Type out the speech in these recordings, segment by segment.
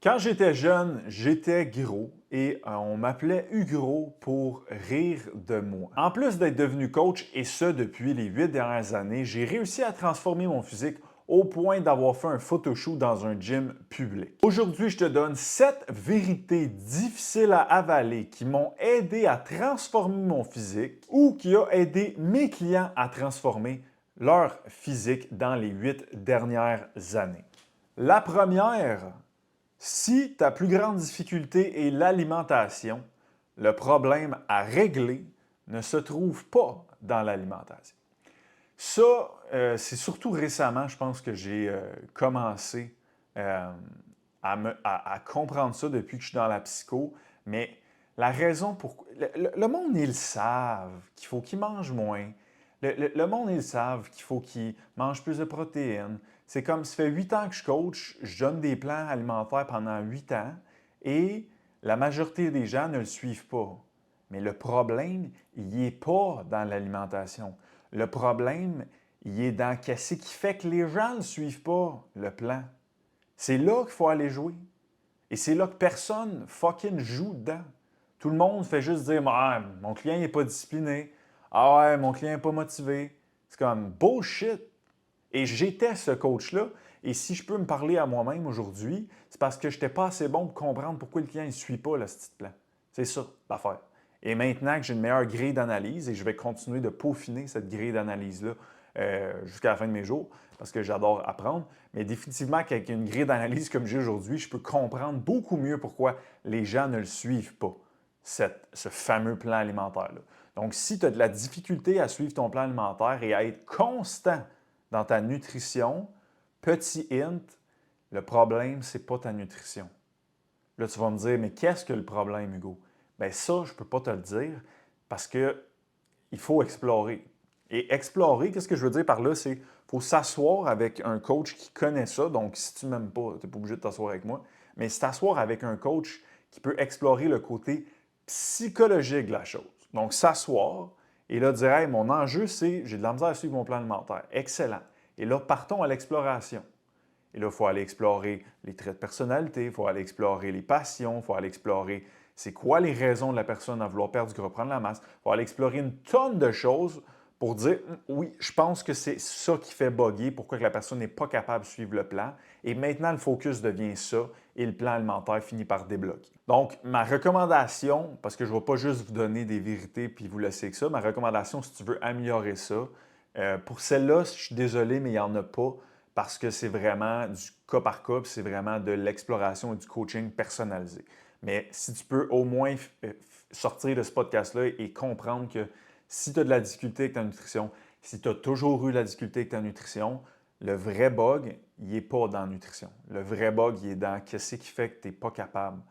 Quand j'étais jeune, j'étais gros et on m'appelait Hugros pour rire de moi. En plus d'être devenu coach, et ce depuis les 8 dernières années, j'ai réussi à transformer mon physique au point d'avoir fait un photoshoot dans un gym public. Aujourd'hui, je te donne 7 vérités difficiles à avaler qui m'ont aidé à transformer mon physique ou qui a aidé mes clients à transformer leur physique dans les 8 dernières années. La première, si ta plus grande difficulté est l'alimentation, le problème à régler ne se trouve pas dans l'alimentation. Ça, c'est surtout récemment, je pense que j'ai commencé à comprendre ça depuis que je suis dans la psycho, mais la raison pour... Le monde, ils savent qu'il faut qu'ils mangent moins. Le monde, ils savent qu'il faut qu'ils mangent plus de protéines. C'est comme, ça fait 8 ans que je coach, je donne des plans alimentaires pendant 8 ans et la majorité des gens ne le suivent pas. Mais le problème, il n'y est pas dans l'alimentation. Le problème, il est dans qu'est-ce qui fait que les gens ne suivent pas le plan. C'est là qu'il faut aller jouer. Et c'est là que personne fucking joue dedans. Tout le monde fait juste dire ah, mon client n'est pas discipliné. Ah ouais, mon client n'est pas motivé. C'est comme bullshit. Et j'étais ce coach-là. Et si je peux me parler à moi-même aujourd'hui, c'est parce que je n'étais pas assez bon pour comprendre pourquoi le client ne suit pas le petit plan. C'est ça l'affaire. Et maintenant que j'ai une meilleure grille d'analyse, et je vais continuer de peaufiner cette grille d'analyse-là jusqu'à la fin de mes jours, parce que j'adore apprendre, mais définitivement qu'avec une grille d'analyse comme j'ai aujourd'hui, je peux comprendre beaucoup mieux pourquoi les gens ne le suivent pas, ce fameux plan alimentaire-là. Donc, si tu as de la difficulté à suivre ton plan alimentaire et à être constant dans ta nutrition, petit hint, le problème, ce n'est pas ta nutrition. Là, tu vas me dire, mais qu'est-ce que le problème, Hugo? Bien, ça, je ne peux pas te le dire parce qu'il faut explorer. Et explorer, qu'est-ce que je veux dire par là? C'est qu'il faut s'asseoir avec un coach qui connaît ça. Donc, si tu ne m'aimes pas, tu n'es pas obligé de t'asseoir avec moi. Mais s'asseoir avec un coach qui peut explorer le côté psychologique de la chose. Donc, s'asseoir et là, dire, hey, mon enjeu, c'est j'ai de la misère à suivre mon plan alimentaire. Excellent. Et là, partons à l'exploration. Et là, il faut aller explorer les traits de personnalité, il faut aller explorer les passions, il faut aller explorer c'est quoi les raisons de la personne à vouloir perdre du gras, prendre la masse. Il faut aller explorer une tonne de choses pour dire oui, je pense que c'est ça qui fait bugger, pourquoi que la personne n'est pas capable de suivre le plan. Et maintenant, le focus devient ça et le plan alimentaire finit par débloquer. Donc, ma recommandation, parce que je ne vais pas juste vous donner des vérités puis vous laisser que ça, ma recommandation, si tu veux améliorer ça, pour celle-là, je suis désolé, mais il n'y en a pas parce que c'est vraiment du cas par cas, c'est vraiment de l'exploration et du coaching personnalisé. Mais si tu peux au moins sortir de ce podcast-là et comprendre que si tu as de la difficulté avec ta nutrition, si tu as toujours eu de la difficulté avec ta nutrition, le vrai bug, il n'est pas dans la nutrition. Le vrai bug, il est dans qu'est-ce qui fait que tu n'es pas capable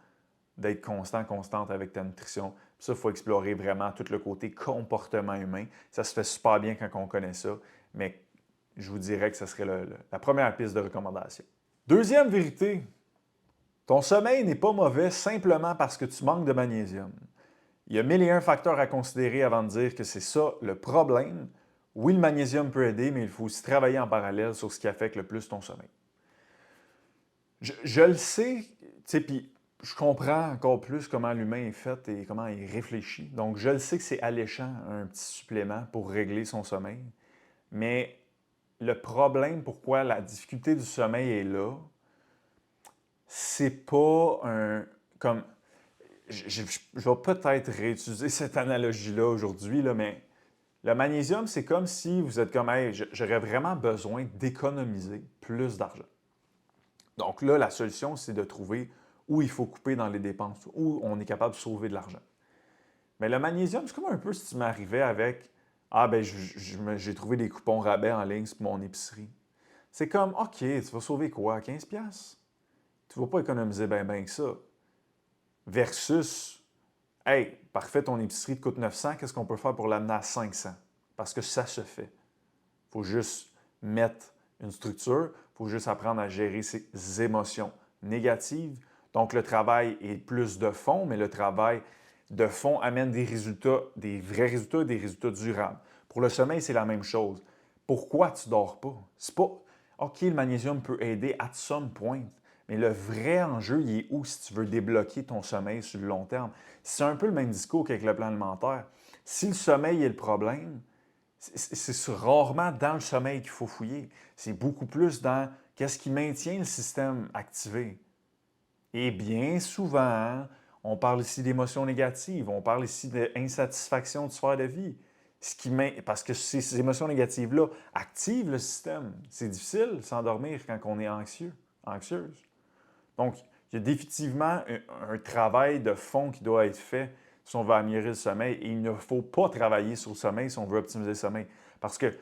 d'être constante avec ta nutrition. Puis ça, il faut explorer vraiment tout le côté comportement humain. Ça se fait super bien quand on connaît ça, mais je vous dirais que ce serait la première piste de recommandation. Deuxième vérité, ton sommeil n'est pas mauvais simplement parce que tu manques de magnésium. Il y a mille et un facteurs à considérer avant de dire que c'est ça le problème. Oui, le magnésium peut aider, mais il faut aussi travailler en parallèle sur ce qui affecte le plus ton sommeil. Je le sais, tu sais, puis je comprends encore plus comment l'humain est fait et comment il réfléchit. Donc, je le sais que c'est alléchant, un petit supplément pour régler son sommeil. Mais le problème, pourquoi la difficulté du sommeil est là, c'est pas un... comme je vais peut-être réutiliser cette analogie-là aujourd'hui, là, mais le magnésium, c'est comme si vous êtes comme hey, j'aurais vraiment besoin d'économiser plus d'argent. Donc là, la solution, c'est de trouver où il faut couper dans les dépenses, où on est capable de sauver de l'argent. Mais le magnésium, c'est comme un peu si tu m'arrivais avec ah, ben, j'ai trouvé des coupons rabais en ligne sur mon épicerie. C'est comme, OK, tu vas sauver quoi? 15$? Tu ne vas pas économiser bien que ça. Versus, hey, parfait, ton épicerie te coûte 900, qu'est-ce qu'on peut faire pour l'amener à 500? Parce que ça se fait. Il faut juste mettre une structure, il faut juste apprendre à gérer ses émotions négatives. Donc, le travail est plus de fond, mais le travail de fond amène des résultats, des vrais résultats, des résultats durables. Pour le sommeil, c'est la même chose. Pourquoi tu ne dors pas? C'est pas, OK, le magnésium peut aider à some point, Mais le vrai enjeu, il est où si tu veux débloquer ton sommeil sur le long terme? C'est un peu le même discours qu'avec le plan alimentaire. Si le sommeil est le problème, c'est rarement dans le sommeil qu'il faut fouiller. C'est beaucoup plus dans qu'est-ce qui maintient le système activé. Et bien souvent, on parle ici d'émotions négatives, on parle ici d'insatisfaction de sphère de vie. Parce que ces émotions négatives-là activent le système. C'est difficile de s'endormir quand on est anxieux, anxieuse. Donc, il y a définitivement un travail de fond qui doit être fait si on veut améliorer le sommeil. Et il ne faut pas travailler sur le sommeil si on veut optimiser le sommeil. Parce que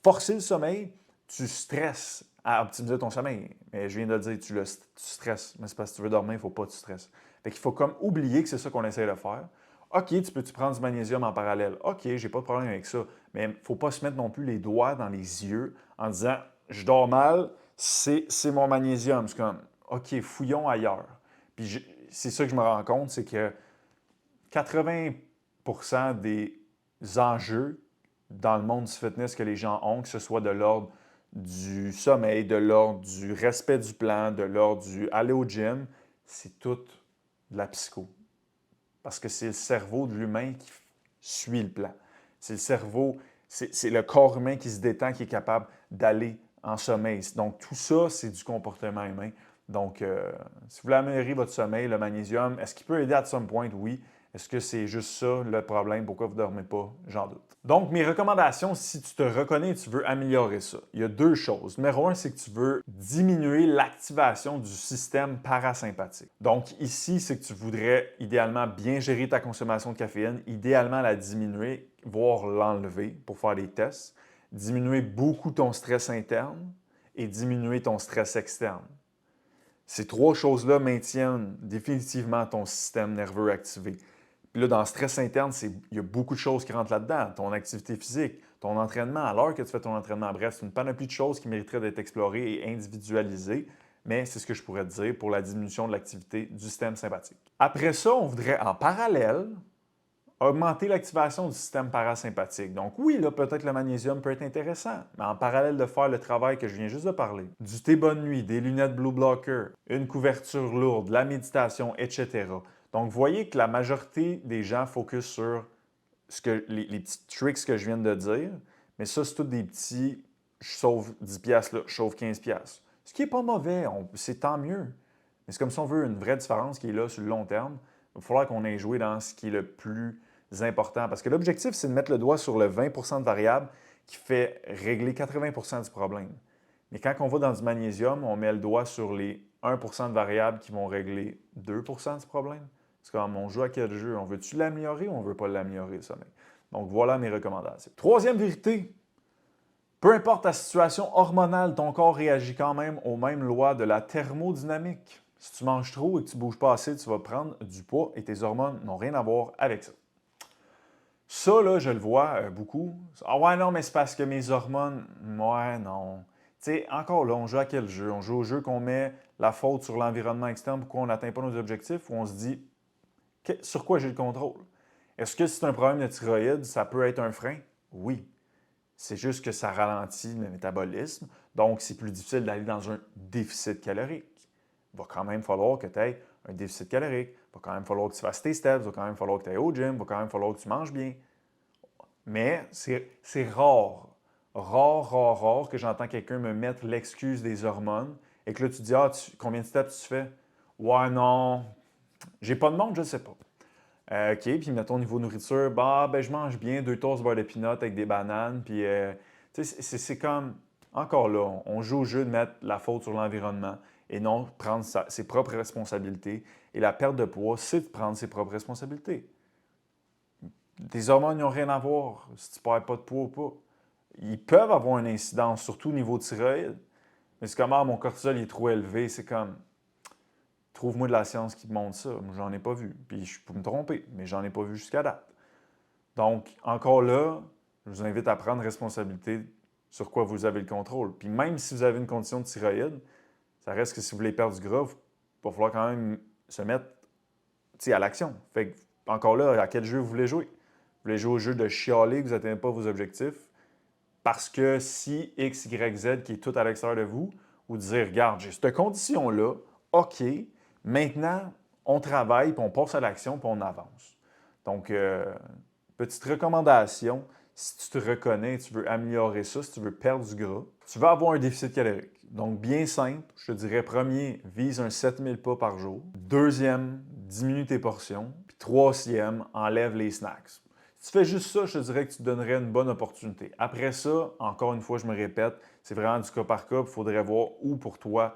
forcer le sommeil, tu stresses à optimiser ton sommeil. Mais je viens de le dire, tu stresses. Mais c'est parce que tu veux dormir, il ne faut pas que tu stresses. Fait qu'il faut comme oublier que c'est ça qu'on essaie de faire. OK, tu peux-tu prendre du magnésium en parallèle? OK, j'ai pas de problème avec ça. Mais il ne faut pas se mettre non plus les doigts dans les yeux en disant je dors mal, c'est mon magnésium. C'est comme OK, fouillons ailleurs. Puis c'est ça que je me rends compte, c'est que 80% des enjeux dans le monde du fitness que les gens ont, que ce soit de l'ordre du sommeil, de l'ordre du respect du plan, de l'ordre du aller au gym, c'est tout de la psycho. Parce que c'est le cerveau de l'humain qui suit le plan. C'est le cerveau, c'est le corps humain qui se détend, qui est capable d'aller en sommeil. Donc, tout ça, c'est du comportement humain. Donc, si vous voulez améliorer votre sommeil, le magnésium, est-ce qu'il peut aider à some point? Oui. Est-ce que c'est juste ça le problème? Pourquoi vous ne dormez pas? J'en doute. Donc, mes recommandations, si tu te reconnais et tu veux améliorer ça, il y a deux choses. Numéro un, c'est que tu veux diminuer l'activation du système parasympathique. Donc, ici, c'est que tu voudrais idéalement bien gérer ta consommation de caféine, idéalement la diminuer, voire l'enlever pour faire des tests, diminuer beaucoup ton stress interne et diminuer ton stress externe. Ces trois choses-là maintiennent définitivement ton système nerveux activé. Puis là, dans le stress interne, il y a beaucoup de choses qui rentrent là-dedans. Ton activité physique, ton entraînement, à l'heure que tu fais ton entraînement. Bref, c'est une panoplie de choses qui mériteraient d'être explorées et individualisées, mais c'est ce que je pourrais te dire pour la diminution de l'activité du système sympathique. Après ça, on voudrait en parallèle augmenter l'activation du système parasympathique. Donc oui, là, peut-être le magnésium peut être intéressant, mais en parallèle de faire le travail que je viens juste de parler, du thé bonne nuit, des lunettes Blue Blocker, une couverture lourde, la méditation, etc. Donc, vous voyez que la majorité des gens focus sur les petits tricks que je viens de dire, mais ça, c'est tous des petits « je sauve 10$ là, je sauve 15$. Ce qui n'est pas mauvais, c'est tant mieux. Mais c'est comme si on veut une vraie différence qui est là sur le long terme, il va falloir qu'on ait joué dans ce qui est le plus important. Parce que l'objectif, c'est de mettre le doigt sur le 20% de variable qui fait régler 80% du problème. Mais quand on va dans du magnésium, on met le doigt sur les 1% de variables qui vont régler 2% du problème. C'est comme on joue à quel jeu? On veut-tu l'améliorer ou on ne veut pas l'améliorer, le sommeil? Donc voilà mes recommandations. Troisième vérité, peu importe ta situation hormonale, ton corps réagit quand même aux mêmes lois de la thermodynamique. Si tu manges trop et que tu ne bouges pas assez, tu vas prendre du poids et tes hormones n'ont rien à voir avec ça. Ça, là, je le vois beaucoup. Ah ouais, non, mais c'est parce que mes hormones. Ouais, non. Tu sais, encore là, on joue à quel jeu? On joue au jeu qu'on met la faute sur l'environnement externe pourquoi on n'atteint pas nos objectifs ou on se dit sur quoi j'ai le contrôle? Est-ce que c'est un problème de thyroïde, ça peut être un frein? Oui. C'est juste que ça ralentit le métabolisme, donc c'est plus difficile d'aller dans un déficit calorique. Il va quand même falloir que tu aies un déficit calorique, il va quand même falloir que tu fasses tes steps, il va quand même falloir que tu ailles au gym, il va quand même falloir que tu manges bien. Mais c'est rare que j'entends quelqu'un me mettre l'excuse des hormones et que là tu dis combien de steps tu fais? Ouais, non, j'ai pas de monde, je ne sais pas. OK, puis mettons au niveau nourriture, je mange bien 2 toasts beurre de pinot avec des bananes, puis c'est comme, encore là, on joue au jeu de mettre la faute sur l'environnement et non prendre ses propres responsabilités. Et la perte de poids, c'est de prendre ses propres responsabilités. Tes hormones n'ont rien à voir si tu ne perds pas de poids ou pas. Ils peuvent avoir une incidence, surtout au niveau thyroïde, mais c'est comme, mon cortisol est trop élevé, c'est comme, trouve-moi de la science qui te montre ça. Moi, j'en ai pas vu. Puis je peux me tromper, mais j'en ai pas vu jusqu'à date. Donc, encore là, je vous invite à prendre responsabilité sur quoi vous avez le contrôle. Puis même si vous avez une condition de thyroïde, ça reste que si vous voulez perdre du gras, il va falloir quand même se mettre à l'action. Fait que, encore là, à quel jeu vous voulez jouer? Vous voulez jouer au jeu de chialer que vous n'atteignez pas vos objectifs parce que si X, Y, Z qui est tout à l'extérieur de vous, ou dire, regarde, j'ai cette condition-là, OK, maintenant, on travaille, puis on passe à l'action, puis on avance. Donc, petite recommandation, si tu te reconnais, tu veux améliorer ça, si tu veux perdre du gras, tu veux avoir un déficit calorique. Donc, bien simple, je te dirais, premier, vise un 7000 pas par jour. Deuxième, diminue tes portions. Puis troisième, enlève les snacks. Si tu fais juste ça, je te dirais que tu te donnerais une bonne opportunité. Après ça, encore une fois, je me répète, c'est vraiment du cas par cas. Il faudrait voir où pour toi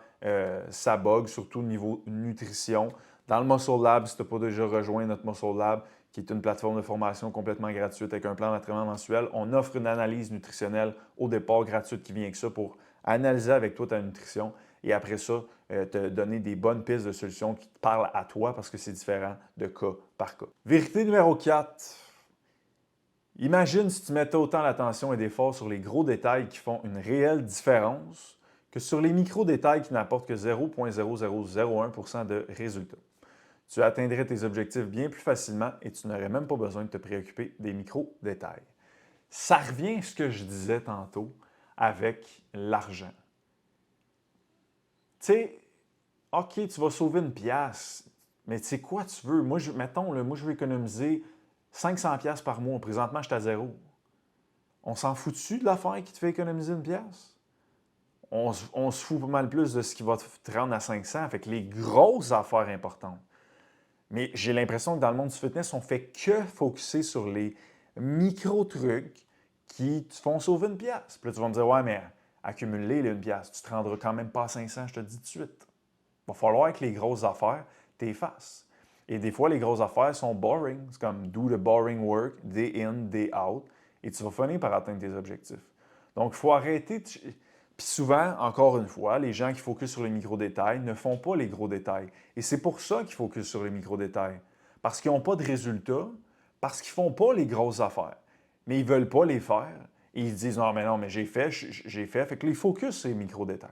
ça bug, surtout au niveau nutrition. Dans le Muscle Lab, si tu n'as pas déjà rejoint notre Muscle Lab, qui est une plateforme de formation complètement gratuite avec un plan d'entraînement mensuel, on offre une analyse nutritionnelle au départ gratuite qui vient avec ça pour analyser avec toi ta nutrition et après ça, te donner des bonnes pistes de solutions qui te parlent à toi parce que c'est différent de cas par cas. Vérité numéro 4. Imagine si tu mettais autant d'attention et d'efforts sur les gros détails qui font une réelle différence que sur les micro-détails qui n'apportent que 0,0001% de résultats. Tu atteindrais tes objectifs bien plus facilement et tu n'aurais même pas besoin de te préoccuper des micro-détails. Ça revient à ce que je disais tantôt avec l'argent. Tu sais, OK, tu vas sauver une pièce, mais tu sais quoi tu veux? Moi, mettons, moi, je veux économiser 500 pièces par mois. Présentement, je suis à zéro. On s'en fout-tu de l'affaire qui te fait économiser une pièce? On se fout pas mal plus de ce qui va te rendre à 500. Fait que les grosses affaires importantes. Mais j'ai l'impression que dans le monde du fitness, on ne fait que focuser sur les micro-trucs qui te font sauver une pièce. Puis là, tu vas me dire, ouais, mais accumuler une pièce, tu ne te rendras quand même pas à 500, je te le dis tout de suite. Il va falloir que les grosses affaires t'effacent. Et des fois, les grosses affaires sont boring. C'est comme do the boring work, day in, day out. Et tu vas finir par atteindre tes objectifs. Donc, il faut arrêter. Puis souvent, encore une fois, les gens qui focusent sur les micro-détails ne font pas les gros détails. Et c'est pour ça qu'ils focusent sur les micro-détails. Parce qu'ils n'ont pas de résultats, parce qu'ils ne font pas les grosses affaires. Mais ils ne veulent pas les faire. Et ils se disent, non, mais j'ai fait. Fait que les focus sur les micro-détails.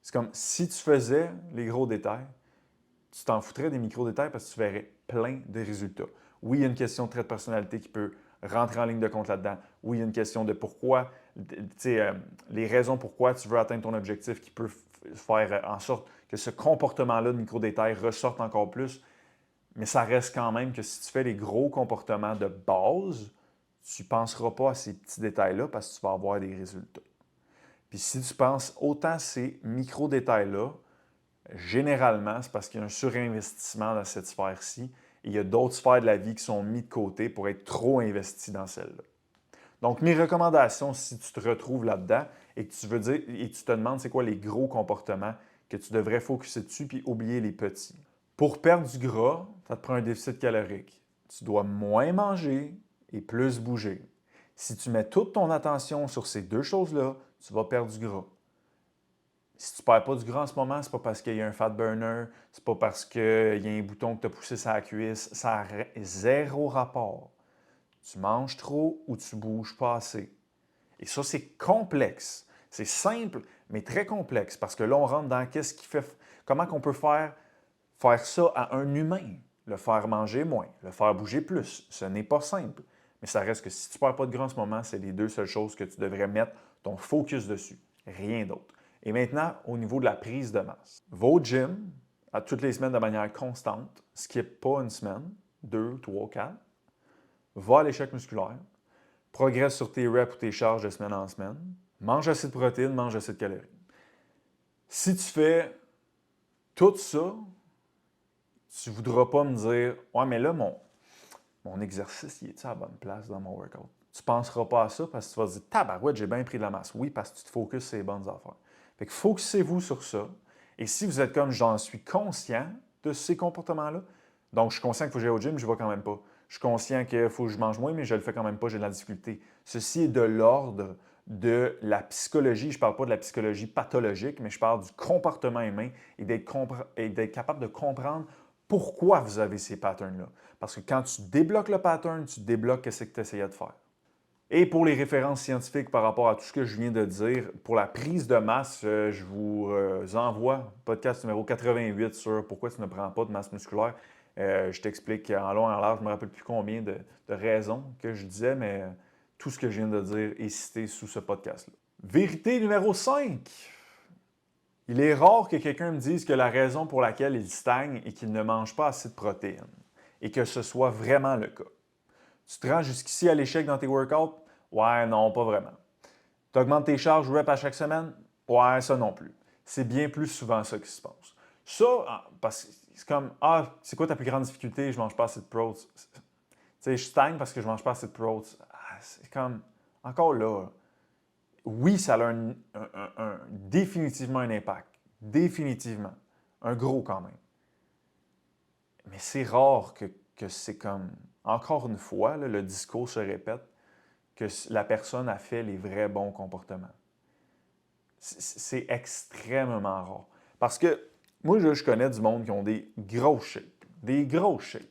C'est comme si tu faisais les gros détails, tu t'en foutrais des micro-détails parce que tu verrais plein de résultats. Oui, il y a une question de trait de personnalité qui peut rentrer en ligne de compte là-dedans. Oui, il y a une question de pourquoi, les raisons pourquoi tu veux atteindre ton objectif qui peut faire en sorte que ce comportement-là de micro-détails ressorte encore plus. Mais ça reste quand même que si tu fais les gros comportements de base, tu ne penseras pas à ces petits détails-là parce que tu vas avoir des résultats. Puis si tu penses autant à ces micro-détails-là, généralement, c'est parce qu'il y a un surinvestissement dans cette sphère-ci et il y a d'autres sphères de la vie qui sont mises de côté pour être trop investis dans celle-là. Donc, mes recommandations, si tu te retrouves là-dedans et que tu veux dire et tu te demandes c'est quoi les gros comportements que tu devrais focuser dessus puis oublier les petits. Pour perdre du gras, ça te prend un déficit calorique. Tu dois moins manger et plus bouger. Si tu mets toute ton attention sur ces deux choses-là, tu vas perdre du gras. Si tu ne perds pas du gras en ce moment, ce n'est pas parce qu'il y a un fat burner, c'est pas parce qu'il y a un bouton que tu as poussé sur la cuisse. Ça a zéro rapport. Tu manges trop ou tu ne bouges pas assez. Et ça, c'est complexe. C'est simple, mais très complexe parce que là, on rentre dans qu'est-ce qui fait, comment on peut faire ça à un humain. Le faire manger moins, le faire bouger plus. Ce n'est pas simple. Mais ça reste que si tu ne perds pas de gras en ce moment, c'est les deux seules choses que tu devrais mettre ton focus dessus. Rien d'autre. Et maintenant, au niveau de la prise de masse. Va au gym à toutes les semaines de manière constante. Skip pas une semaine, 2, 3, 4. Va à l'échec musculaire. Progresse sur tes reps ou tes charges de semaine en semaine. Mange assez de protéines, mange assez de calories. Si tu fais tout ça, tu ne voudras pas me dire « Ouais, mais là, mon exercice, il est à la bonne place dans mon workout? » Tu ne penseras pas à ça parce que tu vas te dire « Tabarouette, j'ai bien pris de la masse. » Oui, parce que tu te focuses sur les bonnes affaires. Fait que focussez-vous sur ça. Et si vous êtes comme j'en suis conscient de ces comportements-là, donc je suis conscient qu'il faut que j'aille au gym, je ne vais quand même pas. Je suis conscient qu'il faut que je mange moins, mais je ne le fais quand même pas, j'ai de la difficulté. Ceci est de l'ordre de la psychologie. Je ne parle pas de la psychologie pathologique, mais je parle du comportement humain et d'être capable de comprendre pourquoi vous avez ces patterns-là. Parce que quand tu débloques le pattern, tu débloques ce que tu essayais de faire. Et pour les références scientifiques par rapport à tout ce que je viens de dire, pour la prise de masse, je vous envoie podcast numéro 88 sur pourquoi tu ne prends pas de masse musculaire. Je t'explique en long et en large, je ne me rappelle plus combien de raisons que je disais, mais tout ce que je viens de dire est cité sous ce podcast-là. Vérité numéro 5. Il est rare que quelqu'un me dise que la raison pour laquelle il stagne est qu'il ne mange pas assez de protéines et que ce soit vraiment le cas. Tu te rends jusqu'ici à l'échec dans tes workouts? Ouais, non, pas vraiment. Tu augmentes tes charges reps à chaque semaine? Ouais, ça non plus. C'est bien plus souvent ça qui se passe. Ça, parce que c'est comme, c'est quoi ta plus grande difficulté? Je mange pas assez de protes. Tu sais, je stagne parce que je mange pas assez de protes. C'est comme, encore là, oui, ça a définitivement un impact. Définitivement. Un gros quand même. Mais c'est rare que c'est comme, encore une fois, là, le discours se répète, que la personne a fait les vrais bons comportements. C'est extrêmement rare. Parce que moi, je connais du monde qui ont des grosses shapes. Des grosses shapes.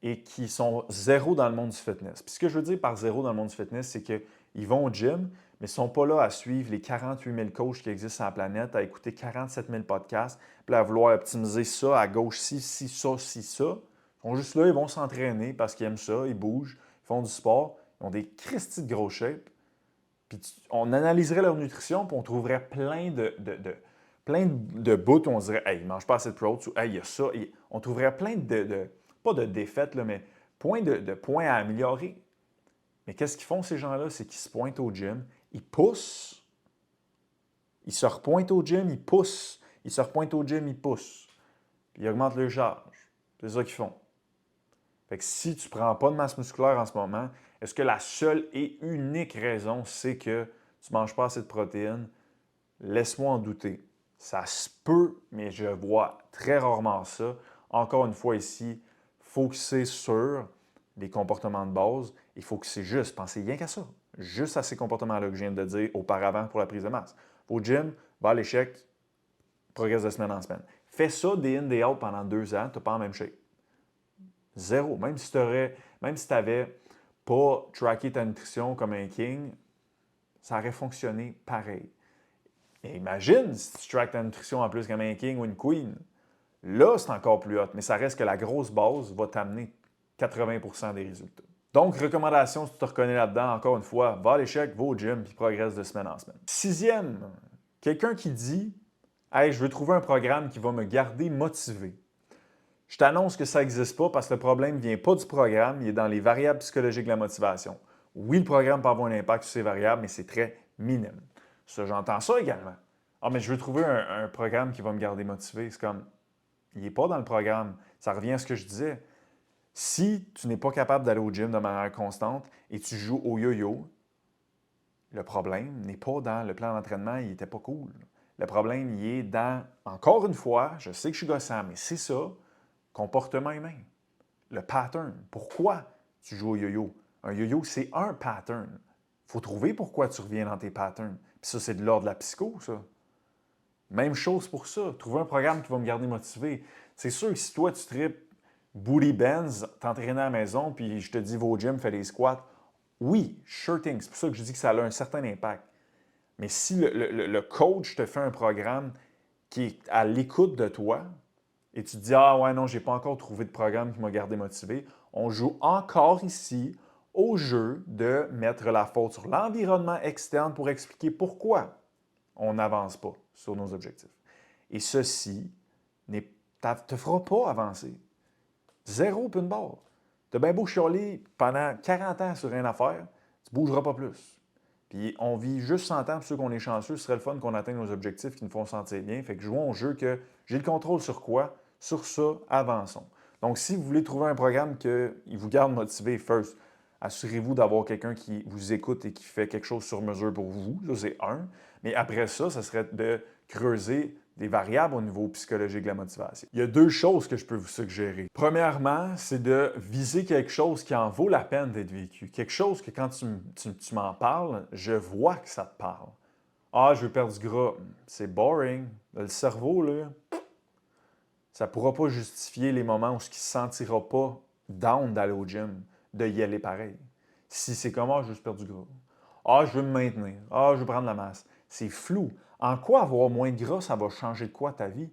Et qui sont zéro dans le monde du fitness. Puis ce que je veux dire par zéro dans le monde du fitness, c'est qu'ils vont au gym, mais ils ne sont pas là à suivre les 48 000 coachs qui existent sur la planète, à écouter 47 000 podcasts, puis à vouloir optimiser ça à gauche, ci, ça. Ils sont juste là, ils vont s'entraîner parce qu'ils aiment ça, ils bougent, ils font du sport, ils ont des cristis de gros shapes. Puis on analyserait leur nutrition, puis on trouverait plein de bouts où on dirait « Hey, ils ne mangent pas assez de protéines » ou « Hey, il y a ça. » On trouverait plein pas de défaites, là, mais de points à améliorer. Mais qu'est-ce qu'ils font, ces gens-là? C'est qu'ils se pointent au gym, ils poussent, ils se repointent au gym, ils poussent, ils se repointent au gym, ils poussent, puis ils augmentent leur charge. C'est ça qu'ils font. Fait que si tu ne prends pas de masse musculaire en ce moment, est-ce que la seule et unique raison, c'est que tu ne manges pas assez de protéines? Laisse-moi en douter. Ça se peut, mais je vois très rarement ça. Encore une fois ici, focuser sur les comportements de base et focuser juste, pensez rien qu'à ça, juste à ces comportements-là que je viens de dire auparavant pour la prise de masse. Au gym, va à l'échec, progresse de semaine en semaine. Fais ça day in, day out pendant 2 ans, tu n'as pas en même shape. Zéro. Même si tu n'avais pas tracké ta nutrition comme un king, ça aurait fonctionné pareil. Et imagine si tu traques ta nutrition en plus comme un king ou une queen. Là, c'est encore plus hot, mais ça reste que la grosse base va t'amener 80% des résultats. Donc, recommandation, si tu te reconnais là-dedans, encore une fois, va à l'échec, va au gym, puis progresse de semaine en semaine. 6e, quelqu'un qui dit « Hey, je veux trouver un programme qui va me garder motivé. » Je t'annonce que ça n'existe pas parce que le problème ne vient pas du programme, il est dans les variables psychologiques de la motivation. Oui, le programme peut avoir un impact sur ces variables, mais c'est très minime. Ça, j'entends ça également. Ah, mais je veux trouver un programme qui va me garder motivé. C'est comme, il n'est pas dans le programme. Ça revient à ce que je disais. Si tu n'es pas capable d'aller au gym de manière constante et tu joues au yo-yo, le problème n'est pas dans le plan d'entraînement, il n'était pas cool. Le problème, il est dans, encore une fois, je sais que je suis gossant, mais c'est ça, comportement humain. Le pattern. Pourquoi tu joues au yo-yo? Un yo-yo, c'est un pattern. Il faut trouver pourquoi tu reviens dans tes patterns. Puis ça, c'est de l'ordre de la psycho, ça. Même chose pour ça. Trouver un programme qui va me garder motivé. C'est sûr que si toi, tu tripes booty bends, t'entraîner à la maison, puis je te dis, va au gym, fais des squats, oui, sure thing. C'est pour ça que je dis que ça a un certain impact. Mais si le coach te fait un programme qui est à l'écoute de toi, et tu te dis, ah ouais, non, j'ai pas encore trouvé de programme qui m'a gardé motivé, on joue encore ici au jeu de mettre la faute sur l'environnement externe pour expliquer pourquoi on n'avance pas sur nos objectifs. Et ceci ne te fera pas avancer. Zéro puis une barre. Tu as bien beau chialer pendant 40 ans sur une affaire, tu ne bougeras pas plus. Puis on vit juste 100 ans, pour ceux qu'on est chanceux, ce serait le fun qu'on atteigne nos objectifs qui nous font sentir bien. Fait que jouons au jeu que j'ai le contrôle sur quoi? Sur ça, avançons. Donc, si vous voulez trouver un programme qui vous garde motivé, first, assurez-vous d'avoir quelqu'un qui vous écoute et qui fait quelque chose sur mesure pour vous. Ça, c'est un. Mais après ça, ce serait de creuser des variables au niveau psychologique de la motivation. Il y a 2 choses que je peux vous suggérer. Premièrement, c'est de viser quelque chose qui en vaut la peine d'être vécu. Quelque chose que quand tu m'en parles, je vois que ça te parle. Ah, je veux perdre du gras. C'est boring. Le cerveau, là, ça ne pourra pas justifier les moments où il ne se sentira pas down d'aller au gym, de y aller pareil. Si c'est comme, ah, je veux juste perdre du gras. Ah, je veux me maintenir. Ah, je veux prendre la masse. C'est flou. En quoi avoir moins de gras, ça va changer de quoi ta vie?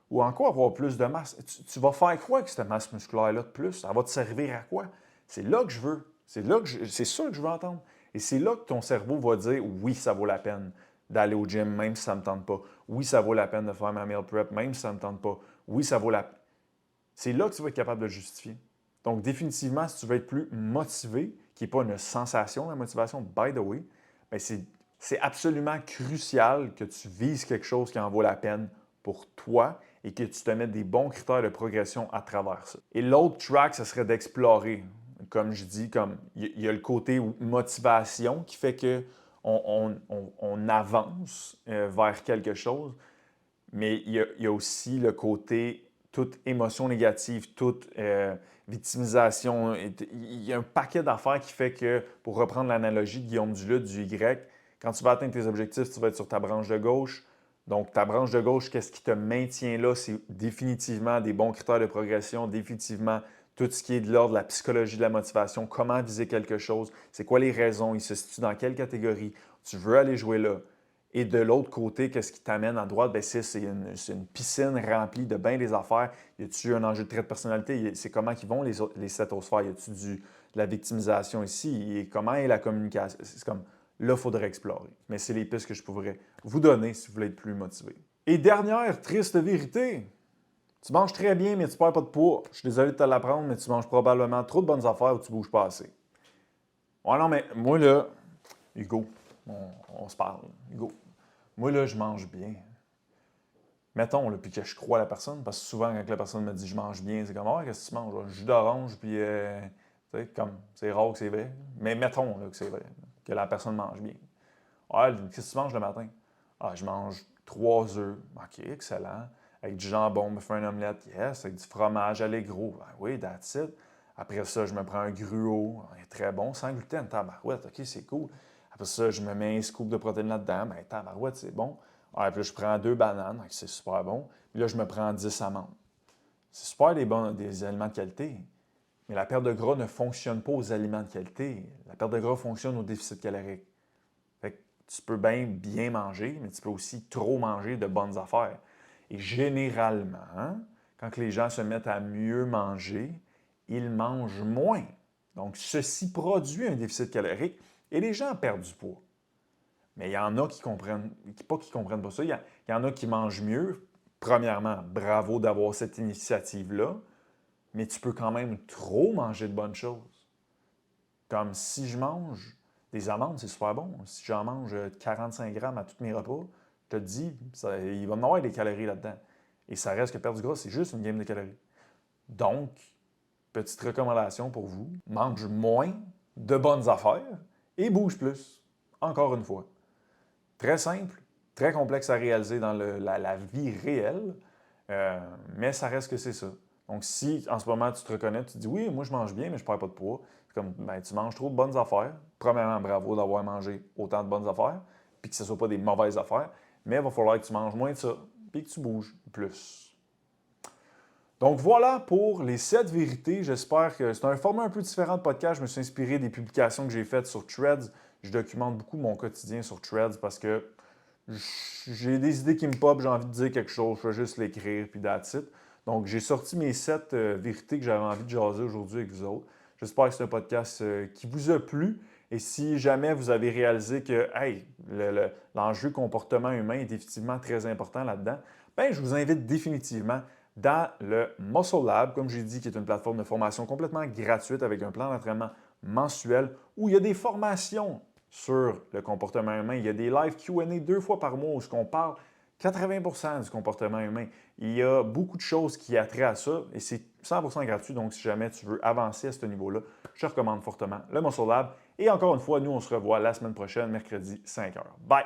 Ou en quoi avoir plus de masse? Tu vas faire quoi avec cette masse musculaire-là de plus? Ça va te servir à quoi? C'est là que je veux. C'est ça que je veux entendre. Et c'est là que ton cerveau va dire, oui, ça vaut la peine d'aller au gym, même si ça ne me tente pas. Oui, ça vaut la peine de faire ma meal prep, même si ça ne me tente pas. Oui, ça vaut la peine. C'est là que tu vas être capable de le justifier. Donc, définitivement, si tu veux être plus motivé, qui n'est pas une sensation, la motivation, by the way, bien, c'est absolument crucial que tu vises quelque chose qui en vaut la peine pour toi et que tu te mettes des bons critères de progression à travers ça. Et l'autre track, ce serait d'explorer. Comme je dis, comme il y a le côté motivation qui fait qu'on avance vers quelque chose, mais il y a aussi le côté toute émotion négative, toute victimisation. Il y a un paquet d'affaires qui fait que, pour reprendre l'analogie de Guillaume Duluth du Y, quand tu vas atteindre tes objectifs, tu vas être sur ta branche de gauche. Donc, ta branche de gauche, qu'est-ce qui te maintient là? C'est définitivement des bons critères de progression, définitivement tout ce qui est de l'ordre de la psychologie de la motivation, comment viser quelque chose, c'est quoi les raisons, il se situe dans quelle catégorie, tu veux aller jouer là. Et de l'autre côté, qu'est-ce qui t'amène à droite? Bien, c'est une piscine remplie de bien des affaires. Y a-tu un enjeu de trait de personnalité? C'est comment ils vont les stratosphères? Y a-tu de la victimisation ici? Et comment est la communication? C'est comme là, il faudrait explorer. Mais c'est les pistes que je pourrais vous donner si vous voulez être plus motivé. Et dernière triste vérité, tu manges très bien, mais tu ne perds pas de poids. Je suis désolé de te l'apprendre, mais tu manges probablement trop de bonnes affaires ou tu ne bouges pas assez. Ouais, non, mais moi, là, Hugo, on se parle. Hugo, moi, là, je mange bien. Mettons, là, puis que je crois à la personne, parce que souvent, quand la personne me dit « je mange bien », c'est comme « ah, qu'est-ce que tu manges? » Jus d'orange, puis, tu sais, comme, c'est rare que c'est vrai. Mais mettons là, que c'est vrai, que la personne mange bien. « Ah, qu'est-ce que tu manges le matin? » « Ah, je mange 3 œufs. » « OK, excellent. Avec du jambon, me fais un omelette. Yes, avec du fromage allégro. Ben oui, that's it. Après ça, je me prends un gruau. Il est très bon, sans gluten. Tabarouette, OK, c'est cool. Après ça, je me mets un scoop de protéines là-dedans. Ben, tabarouette, c'est bon. Ah, puis là, je prends 2 bananes. C'est super bon. Puis là, je me prends 10 amandes. C'est super des aliments de qualité. Mais la perte de gras ne fonctionne pas aux aliments de qualité. La perte de gras fonctionne au déficit calorique. Fait que tu peux bien manger, mais tu peux aussi trop manger de bonnes affaires. Et généralement, quand les gens se mettent à mieux manger, ils mangent moins. Donc, ceci produit un déficit calorique et les gens perdent du poids. Mais il y en a qui comprennent, pas qui comprennent pas ça, il y en a qui mangent mieux. Premièrement, bravo d'avoir cette initiative-là, mais tu peux quand même trop manger de bonnes choses. Comme si je mange des amandes, c'est super bon. Si j'en mange 45 grammes à tous mes repas, je te dis, il va y avoir des calories là-dedans. Et ça reste que perdre du gras, c'est juste une game de calories. Donc, petite recommandation pour vous, mange moins de bonnes affaires et bouge plus. Encore une fois. Très simple, très complexe à réaliser dans la vie réelle, mais ça reste que c'est ça. Donc, si en ce moment tu te reconnais, tu te dis oui, moi je mange bien, mais je ne perds pas de poids, c'est comme ben, tu manges trop de bonnes affaires. Premièrement, bravo d'avoir mangé autant de bonnes affaires, puis que ce ne soit pas des mauvaises affaires, mais il va falloir que tu manges moins de ça, puis que tu bouges plus. Donc voilà pour les 7 vérités. J'espère que c'est un format un peu différent de podcast. Je me suis inspiré des publications que j'ai faites sur Threads. Je documente beaucoup mon quotidien sur Threads parce que j'ai des idées qui me pop, j'ai envie de dire quelque chose, je vais juste l'écrire, puis that's it. Donc, j'ai sorti mes 7 vérités que j'avais envie de jaser aujourd'hui avec vous autres. J'espère que c'est un podcast qui vous a plu. Et si jamais vous avez réalisé que hey, l'enjeu comportement humain est effectivement très important là-dedans, bien, je vous invite définitivement dans le Muscle Lab, comme j'ai dit, qui est une plateforme de formation complètement gratuite avec un plan d'entraînement mensuel où il y a des formations sur le comportement humain. Il y a des live Q&A 2 fois par mois où on parle 80% du comportement humain. Il y a beaucoup de choses qui attraient à ça et c'est 100% gratuit. Donc, si jamais tu veux avancer à ce niveau-là, je recommande fortement le Muscle Lab. Et encore une fois, nous, on se revoit la semaine prochaine, mercredi, 5h. Bye!